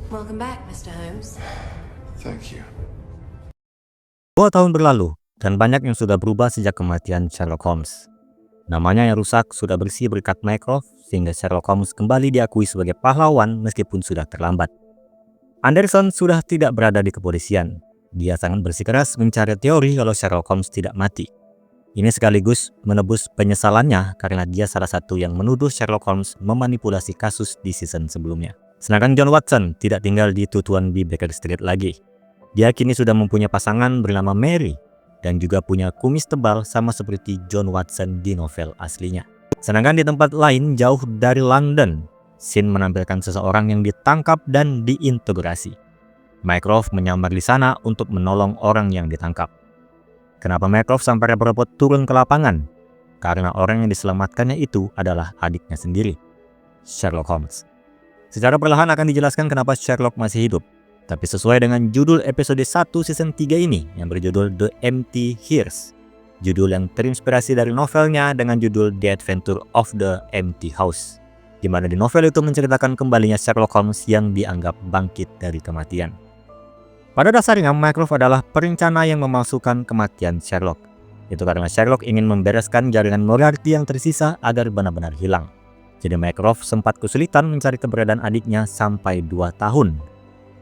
Welcome back, Mr. Holmes. Thank you. 2 tahun berlalu, dan banyak yang sudah berubah sejak kematian Sherlock Holmes. Namanya yang rusak sudah bersih berkat Mycroft, sehingga Sherlock Holmes kembali diakui sebagai pahlawan meskipun sudah terlambat. Anderson sudah tidak berada di kepolisian. Dia sangat bersikeras mencari teori kalau Sherlock Holmes tidak mati. Ini sekaligus menebus penyesalannya karena dia salah satu yang menuduh Sherlock Holmes memanipulasi kasus di season sebelumnya. Sedangkan John Watson tidak tinggal di 21B Baker Street lagi. Dia kini sudah mempunyai pasangan bernama Mary dan juga punya kumis tebal sama seperti John Watson di novel aslinya. Sedangkan di tempat lain jauh dari London, scene menampilkan seseorang yang ditangkap dan diintegrasi. Mycroft menyamar di sana untuk menolong orang yang ditangkap. Kenapa Mycroft sampai repot-repot turun ke lapangan? Karena orang yang diselamatkannya itu adalah adiknya sendiri, Sherlock Holmes. Secara perlahan akan dijelaskan kenapa Sherlock masih hidup. Tapi sesuai dengan judul episode 1 season 3 ini yang berjudul The Empty Years. Judul yang terinspirasi dari novelnya dengan judul The Adventure of the Empty House. Di mana di novel itu menceritakan kembalinya Sherlock Holmes yang dianggap bangkit dari kematian. Pada dasarnya Mycroft adalah perencana yang memalsukan kematian Sherlock. Itu karena Sherlock ingin membereskan jaringan Moriarty yang tersisa agar benar-benar hilang. Jadi Mycroft sempat kesulitan mencari keberadaan adiknya sampai 2 tahun.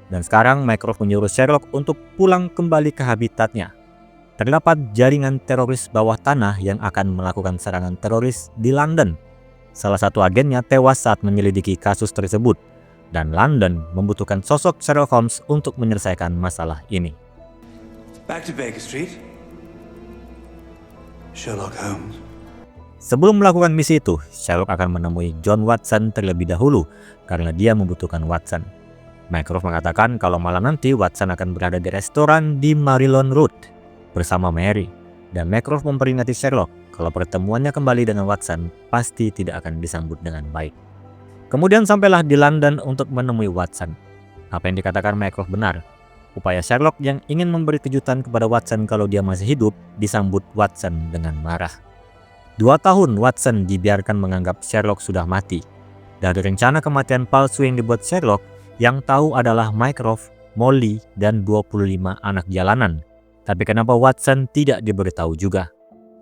Dan sekarang Mycroft menyuruh Sherlock untuk pulang kembali ke habitatnya. Terdapat jaringan teroris bawah tanah yang akan melakukan serangan teroris di London. Salah satu agennya tewas saat menyelidiki kasus tersebut. Dan London membutuhkan sosok Sherlock Holmes untuk menyelesaikan masalah ini. Back to Baker Street. Sherlock Holmes. Sebelum melakukan misi itu, Sherlock akan menemui John Watson terlebih dahulu karena dia membutuhkan Watson. Mycroft mengatakan kalau malam nanti Watson akan berada di restoran di Marylebone Road bersama Mary. Dan Mycroft memperingati Sherlock kalau pertemuannya kembali dengan Watson pasti tidak akan disambut dengan baik. Kemudian sampailah di London untuk menemui Watson. Apa yang dikatakan Mycroft benar. Upaya Sherlock yang ingin memberi kejutan kepada Watson kalau dia masih hidup disambut Watson dengan marah. 2 tahun Watson dibiarkan menganggap Sherlock sudah mati. Dari rencana kematian palsu yang dibuat Sherlock, yang tahu adalah Mycroft, Molly, dan 25 anak jalanan. Tapi kenapa Watson tidak diberitahu juga?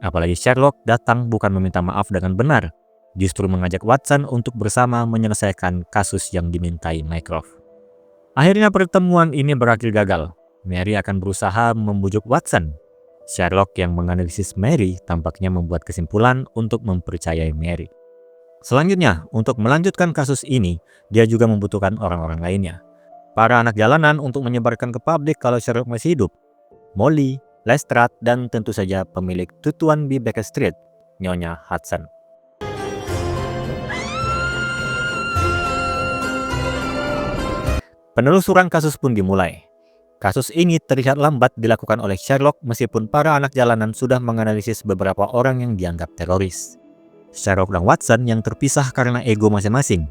Apalagi Sherlock datang bukan meminta maaf dengan benar, justru mengajak Watson untuk bersama menyelesaikan kasus yang dimintai Mycroft. Akhirnya pertemuan ini berakhir gagal. Mary akan berusaha membujuk Watson. Sherlock yang menganalisis Mary tampaknya membuat kesimpulan untuk mempercayai Mary. Selanjutnya, untuk melanjutkan kasus ini, dia juga membutuhkan orang-orang lainnya. Para anak jalanan untuk menyebarkan ke publik kalau Sherlock masih hidup. Molly, Lestrade, dan tentu saja pemilik 21B Baker Street, Nyonya Hudson. Penelusuran kasus pun dimulai. Kasus ini terlihat lambat dilakukan oleh Sherlock meskipun para anak jalanan sudah menganalisis beberapa orang yang dianggap teroris. Sherlock dan Watson yang terpisah karena ego masing-masing.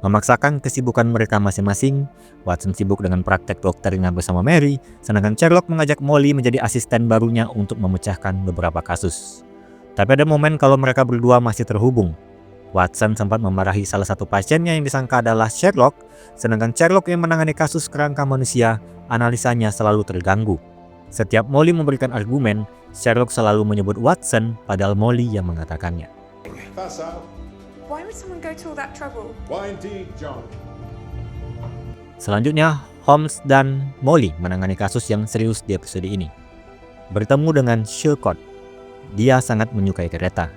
Memaksakan kesibukan mereka masing-masing, Watson sibuk dengan praktek dokternya bersama Mary, sedangkan Sherlock mengajak Molly menjadi asisten barunya untuk memecahkan beberapa kasus. Tapi ada momen kalau mereka berdua masih terhubung. Watson sempat memarahi salah satu pasiennya yang disangka adalah Sherlock, sedangkan Sherlock yang menangani kasus kerangka manusia, analisanya selalu terganggu. Setiap Molly memberikan argumen, Sherlock selalu menyebut Watson padahal Molly yang mengatakannya. Why would someone go to all that trouble? Why indeed, John? Selanjutnya, Holmes dan Molly menangani kasus yang serius di episode ini. Bertemu dengan Shilcote. Dia sangat menyukai kereta.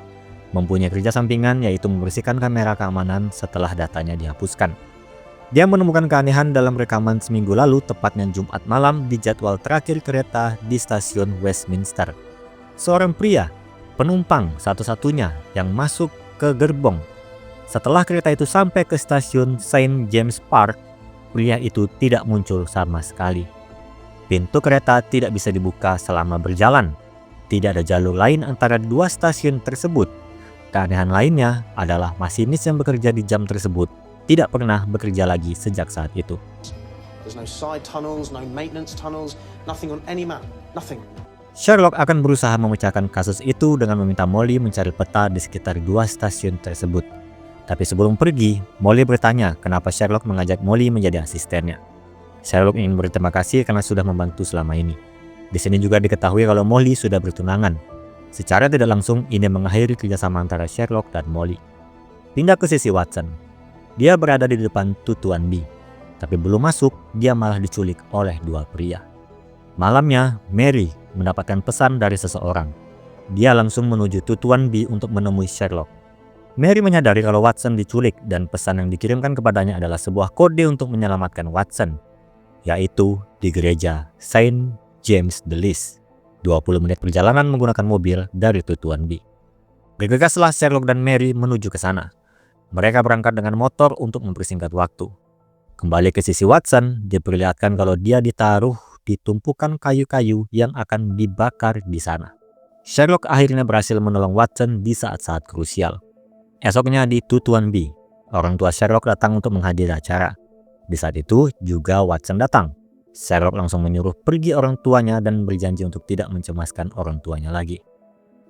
Mempunyai kerja sampingan yaitu membersihkan kamera keamanan setelah datanya dihapuskan. Dia menemukan keanehan dalam rekaman seminggu lalu, tepatnya Jumat malam di jadwal terakhir kereta di stasiun Westminster. Seorang pria, penumpang satu-satunya yang masuk ke gerbong. Setelah kereta itu sampai ke stasiun St. James Park, pria itu tidak muncul sama sekali. Pintu kereta tidak bisa dibuka selama berjalan. Tidak ada jalur lain antara dua stasiun tersebut. Keanehan lainnya adalah masinis yang bekerja di jam tersebut tidak pernah bekerja lagi sejak saat itu. There's no side tunnels, no maintenance tunnels, nothing on any map, nothing. Sherlock akan berusaha memecahkan kasus itu dengan meminta Molly mencari peta di sekitar dua stasiun tersebut. Tapi sebelum pergi, Molly bertanya kenapa Sherlock mengajak Molly menjadi asistennya. Sherlock ingin berterima kasih karena sudah membantu selama ini. Di sini juga diketahui kalau Molly sudah bertunangan. Secara tidak langsung ini mengakhiri kerjasama antara Sherlock dan Molly. Pindah ke sisi Watson. Dia berada di depan tutuan B. Tapi belum masuk, dia malah diculik oleh dua pria. Malamnya, Mary mendapatkan pesan dari seseorang. Dia langsung menuju tutuan B untuk menemui Sherlock. Mary menyadari kalau Watson diculik dan pesan yang dikirimkan kepadanya adalah sebuah kode untuk menyelamatkan Watson, yaitu di gereja Saint James the List. 20 menit perjalanan menggunakan mobil dari tutuan B. Bergegaslah Sherlock dan Mary menuju ke sana. Mereka berangkat dengan motor untuk mempersingkat waktu. Kembali ke sisi Watson, diperlihatkan kalau dia ditaruh di tumpukan kayu-kayu yang akan dibakar di sana. Sherlock akhirnya berhasil menolong Watson di saat-saat krusial. Esoknya di tutuan B, orang tua Sherlock datang untuk menghadiri acara. Di saat itu juga Watson datang. Sherlock langsung menyuruh pergi orang tuanya dan berjanji untuk tidak mencemaskan orang tuanya lagi.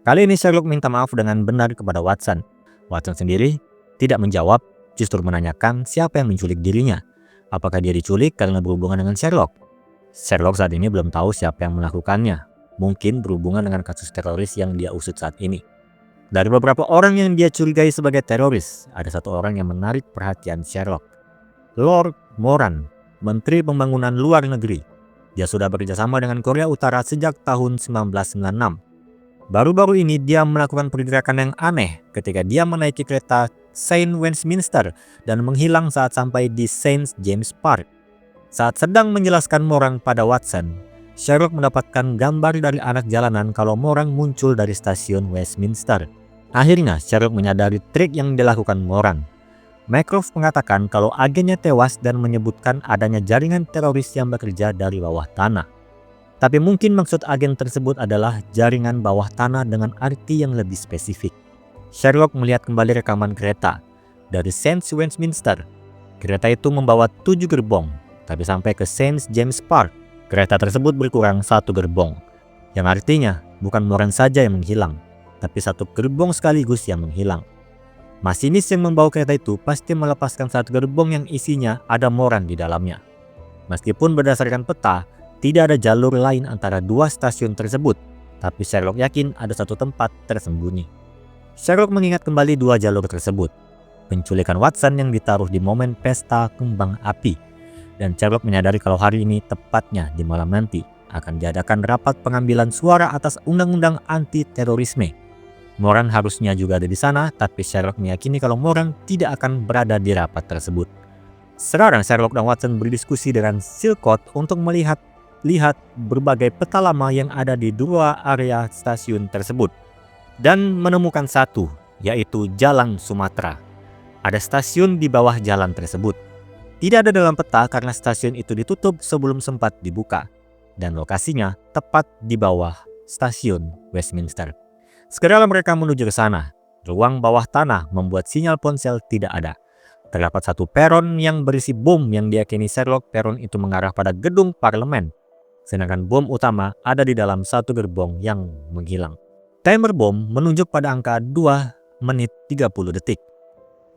Kali ini Sherlock minta maaf dengan benar kepada Watson. Watson sendiri tidak menjawab, justru menanyakan siapa yang menculik dirinya. Apakah dia diculik karena berhubungan dengan Sherlock? Sherlock saat ini belum tahu siapa yang melakukannya. Mungkin berhubungan dengan kasus teroris yang dia usut saat ini. Dari beberapa orang yang dia curigai sebagai teroris, ada satu orang yang menarik perhatian Sherlock. Lord Moran, Menteri Pembangunan Luar Negeri. Dia sudah bekerjasama dengan Korea Utara sejak tahun 1996. Baru-baru ini dia melakukan pergerakan yang aneh ketika dia menaiki kereta Saint Westminster dan menghilang saat sampai di Saint James Park. Saat sedang menjelaskan Moran pada Watson, Sherlock mendapatkan gambar dari anak jalanan kalau Moran muncul dari stasiun Westminster. Akhirnya Sherlock menyadari trik yang dilakukan Moran. Mycroft mengatakan kalau agennya tewas dan menyebutkan adanya jaringan teroris yang bekerja dari bawah tanah. Tapi mungkin maksud agen tersebut adalah jaringan bawah tanah dengan arti yang lebih spesifik. Sherlock melihat kembali rekaman kereta dari Saint Westminster. Kereta itu membawa 7 gerbong, tapi sampai ke Saint James Park, kereta tersebut berkurang 1 gerbong. Yang artinya bukan Moran saja yang menghilang, tapi 1 gerbong sekaligus yang menghilang. Masinis yang membawa kereta itu pasti melepaskan 1 gerbong yang isinya ada Moran di dalamnya. Meskipun berdasarkan peta, tidak ada jalur lain antara 2 stasiun tersebut, tapi Sherlock yakin ada 1 tempat tersembunyi. Sherlock mengingat kembali 2 jalur tersebut. Penculikan Watson yang ditaruh di momen pesta kembang api. Dan Sherlock menyadari kalau hari ini, tepatnya di malam nanti, akan diadakan rapat pengambilan suara atas undang-undang anti-terorisme. Moran harusnya juga ada di sana, tapi Sherlock meyakini kalau Moran tidak akan berada di rapat tersebut. Sekarang Sherlock dan Watson berdiskusi dengan Silcote untuk melihat berbagai peta lama yang ada di 2 area stasiun tersebut. Dan menemukan satu, yaitu Jalan Sumatera. Ada stasiun di bawah jalan tersebut. Tidak ada dalam peta karena stasiun itu ditutup sebelum sempat dibuka. Dan lokasinya tepat di bawah stasiun Westminster. Segera mereka menuju ke sana. Ruang bawah tanah membuat sinyal ponsel tidak ada. Terdapat 1 peron yang berisi bom yang diyakini Sherlock peron itu mengarah pada gedung parlemen. Sedangkan bom utama ada di dalam 1 gerbong yang menghilang. Timer bom menunjuk pada angka 2 menit 30 detik.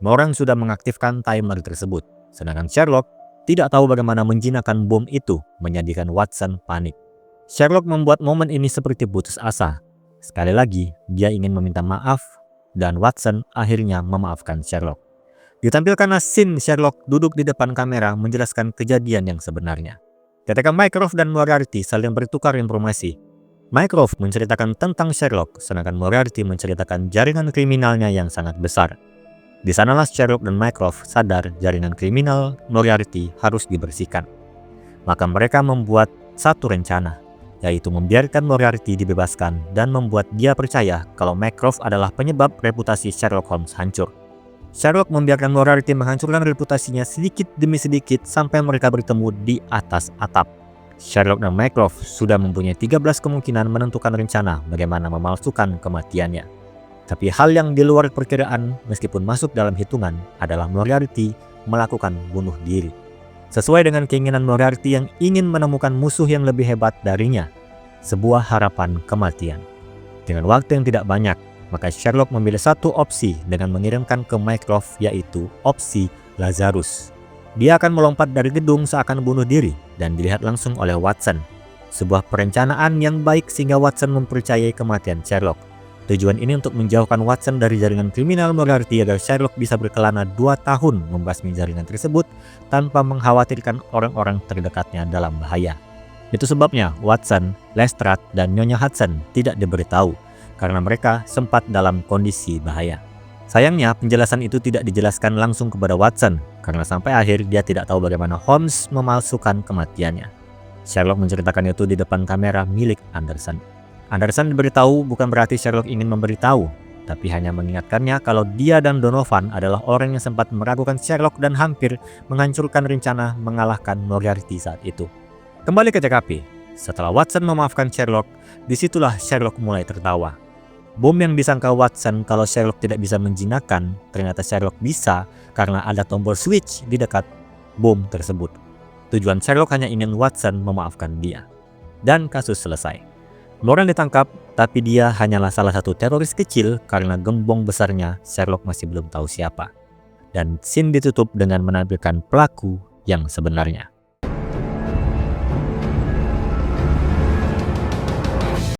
Moran sudah mengaktifkan timer tersebut. Sedangkan Sherlock tidak tahu bagaimana menjinakkan bom itu, menjadikan Watson panik. Sherlock membuat momen ini seperti putus asa. Sekali lagi, dia ingin meminta maaf dan Watson akhirnya memaafkan Sherlock. Ditampilkan scene Sherlock duduk di depan kamera menjelaskan kejadian yang sebenarnya. Ketika Mycroft dan Moriarty saling bertukar informasi, Mycroft menceritakan tentang Sherlock, sedangkan Moriarty menceritakan jaringan kriminalnya yang sangat besar. Di sanalah Sherlock dan Mycroft sadar jaringan kriminal Moriarty harus dibersihkan. Maka mereka membuat satu rencana, yaitu membiarkan Moriarty dibebaskan dan membuat dia percaya kalau Mycroft adalah penyebab reputasi Sherlock Holmes hancur. Sherlock membiarkan Moriarty menghancurkan reputasinya sedikit demi sedikit sampai mereka bertemu di atas atap. Sherlock dan Mycroft sudah mempunyai 13 kemungkinan menentukan rencana bagaimana memalsukan kematiannya. Tapi hal yang di luar perkiraan meskipun masuk dalam hitungan adalah Moriarty melakukan bunuh diri. Sesuai dengan keinginan Moriarty yang ingin menemukan musuh yang lebih hebat darinya, sebuah harapan kematian. Dengan waktu yang tidak banyak, maka Sherlock memilih satu opsi dengan mengirimkan ke Mycroft, yaitu opsi Lazarus. Dia akan melompat dari gedung seakan bunuh diri dan dilihat langsung oleh Watson. Sebuah perencanaan yang baik sehingga Watson mempercayai kematian Sherlock. Tujuan ini untuk menjauhkan Watson dari jaringan kriminal Moriarty agar Sherlock bisa berkelana 2 tahun membasmi jaringan tersebut tanpa mengkhawatirkan orang-orang terdekatnya dalam bahaya. Itu sebabnya Watson, Lestrade, dan Nyonya Hudson tidak diberitahu karena mereka sempat dalam kondisi bahaya. Sayangnya penjelasan itu tidak dijelaskan langsung kepada Watson karena sampai akhir dia tidak tahu bagaimana Holmes memalsukan kematiannya. Sherlock menceritakan itu di depan kamera milik Anderson. Anderson diberitahu bukan berarti Sherlock ingin memberitahu, tapi hanya mengingatkannya kalau dia dan Donovan adalah orang yang sempat meragukan Sherlock dan hampir menghancurkan rencana mengalahkan Moriarty saat itu. Kembali ke TKP, setelah Watson memaafkan Sherlock, disitulah Sherlock mulai tertawa. Bom yang disangka Watson kalau Sherlock tidak bisa menjinakkan, ternyata Sherlock bisa karena ada tombol switch di dekat bom tersebut. Tujuan Sherlock hanya ingin Watson memaafkan dia. Dan kasus selesai. Moran ditangkap, tapi dia hanyalah salah satu teroris kecil karena gembong besarnya Sherlock masih belum tahu siapa. Dan scene ditutup dengan menampilkan pelaku yang sebenarnya.